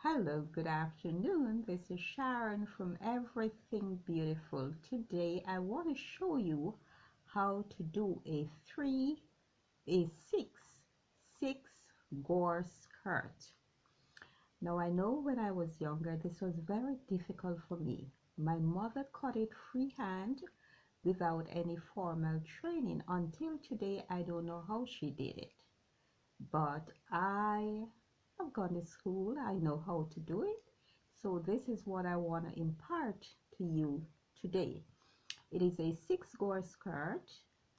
Hello, good afternoon. This is Sharon from Everything Beautiful. Today I want to show you how to do a six gore skirt. Now I know when I was younger this was very difficult for me. My mother cut it freehand without any formal training. Until today I don't know how she did it. But I've gone to school, I know how to do it. So this is what I want to impart to you today. It is a 6-gore skirt,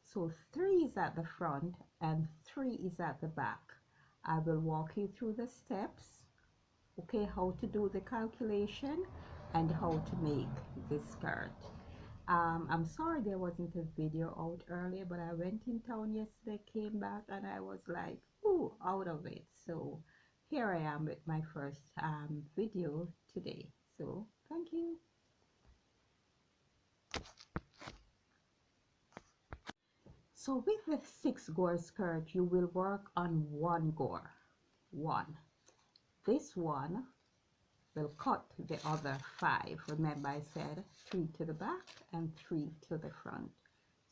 so 3 is at the front and 3 is at the back. I will walk you through the steps, okay, how to do the calculation and how to make this skirt. I'm sorry there wasn't a video out earlier, but I went in town yesterday, came back, and I was like, ooh, out of it. So here I am with my first video today. So thank you. So with the 6-gore skirt, you will work on 1 gore. This one will cut the other 5. Remember I said 3 to the back and 3 to the front.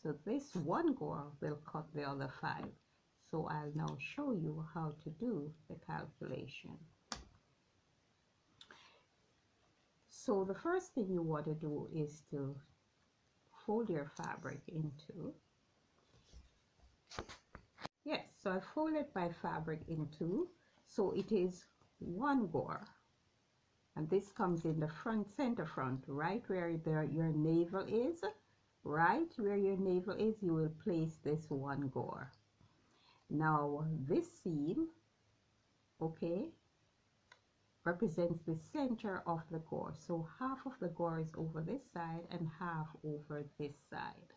So this 1 gore will cut the other 5. So I'll now show you how to do the calculation. So the first thing you want to do is to fold your fabric into. Yes, so I folded my fabric into, so it is 1 gore. And this comes in the front, center front, right where your navel is. Right where your navel is, you will place this 1 gore. Now this seam, okay, represents the center of the gore. So half of the gore is over this side and half over this side.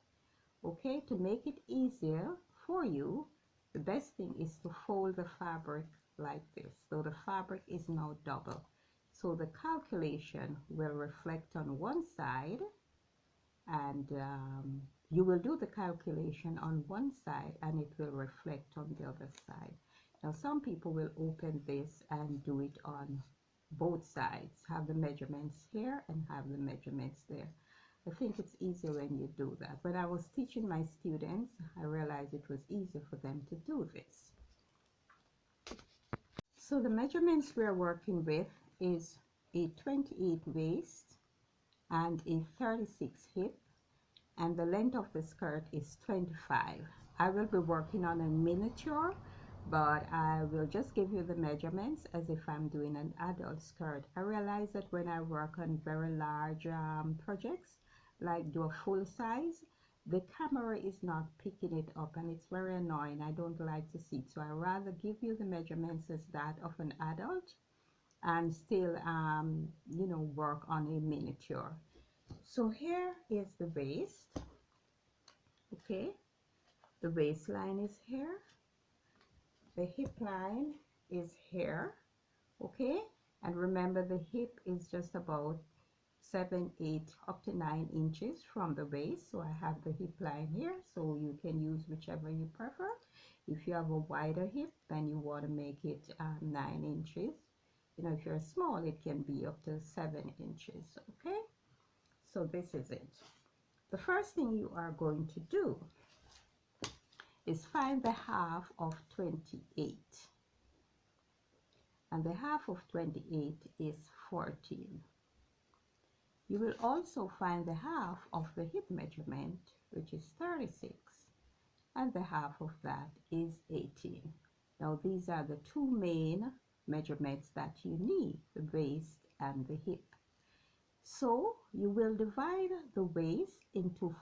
Okay, to make it easier for you, the best thing is to fold the fabric like this. So the fabric is now double. So the calculation will reflect on one side, and you will do the calculation on one side and it will reflect on the other side. Now some people will open this and do it on both sides, have the measurements here and have the measurements there. I think it's easier when you do that. When I was teaching my students, I realized it was easier for them to do this. So the measurements we're working with is a 28 waist and a 36 hip, and the length of the skirt is 25. I will be working on a miniature, but I will just give you the measurements as if I'm doing an adult skirt. I realize that when I work on very large projects, like do a full size, the camera is not picking it up and it's very annoying. I don't like to see it, so I rather give you the measurements as that of an adult and still you know, work on a miniature. So here is the waist. Okay, the waistline is here, the hip line is here. Okay, and remember the hip is just about 7, 8 up to 9 inches from the waist. So I have the hip line here, so you can use whichever you prefer. If you have a wider hip, then you want to make it 9 inches. You know, if you're small, it can be up to 7 inches. Okay, so this is it. The first thing you are going to do is find the half of 28, and the half of 28 is 14. You will also find the half of the hip measurement, which is 36, and the half of that is 18. Now these are the two main measurements that you need, the waist and the hip. So you will divide the waist into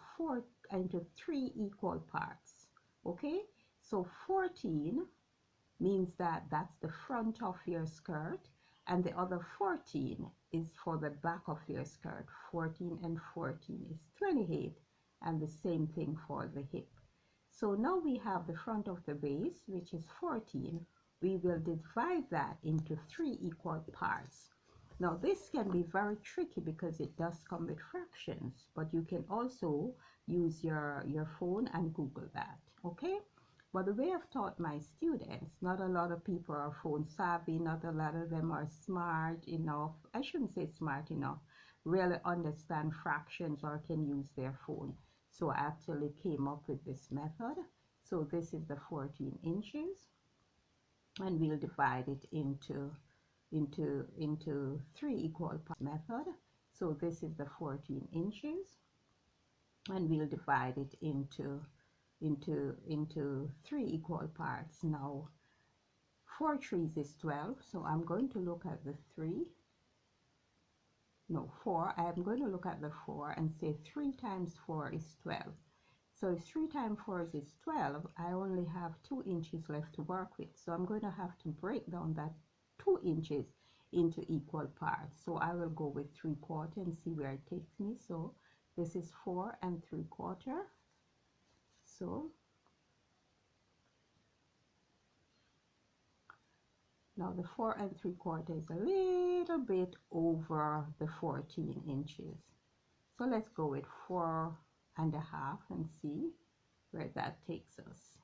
3 equal parts. Okay, so 14 means that that's the front of your skirt, and the other 14 is for the back of your skirt. 14 and 14 is 28, and the same thing for the hip. So now we have the front of the waist, which is 14. We will divide that into 3 equal parts. Now this can be very tricky because it does come with fractions, but you can also use your phone and Google that. Okay, But the way I've taught my students, not a lot of people are phone savvy, not a lot of them are smart enough, I shouldn't say smart enough, really understand fractions or can use their phone. So I actually came up with this method. So this is the 14 inches, and we'll divide it into 3 equal parts method. So this is the 14 inches, and we'll divide it into 3 equal parts. Now 4 threes is 12, so I'm going to look at the 4. I'm going to look at the 4 and say 3 times 4 is 12. So if 3 times 4 is 12, I only have 2 inches left to work with. So I'm going to have to break down that 2 inches into equal parts. So I will go with 3/4 and see where it takes me. So this is 4 3/4. So now the 4 3/4 is a little bit over the 14 inches. So let's go with 4 1/2 and see where that takes us.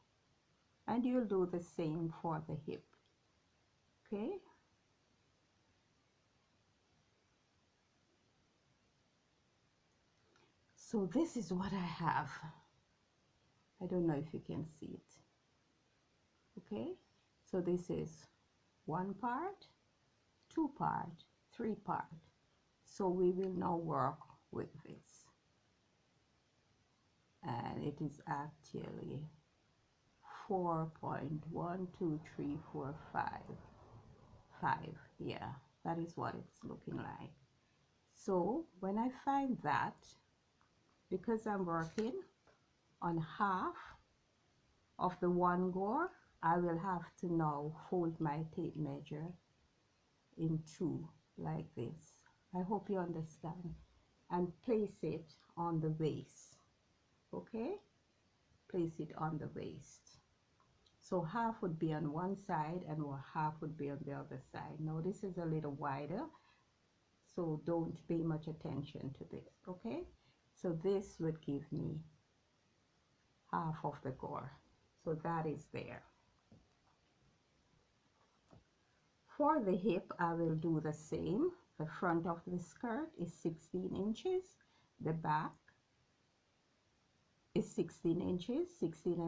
And you'll do the same for the hip. Okay. So this is what I have. I don't know if you can see it. Okay. So this is 1 part, 2 part, 3 part. So we will now work with this. And it is actually 4.12345. Yeah, that is what it's looking like. So when I find that, because I'm working on half of the 1 gore, I will have to now fold my tape measure in 2 like this. I hope you understand. And place it on the waist. Okay, place it on the waist. So half would be on one side and half would be on the other side. Now this is a little wider, so don't pay much attention to this. Okay, so this would give me half of the gore. So that is there. For the hip, I will do the same. The front of the skirt is 16 inches. The back is 16 inches, 16 and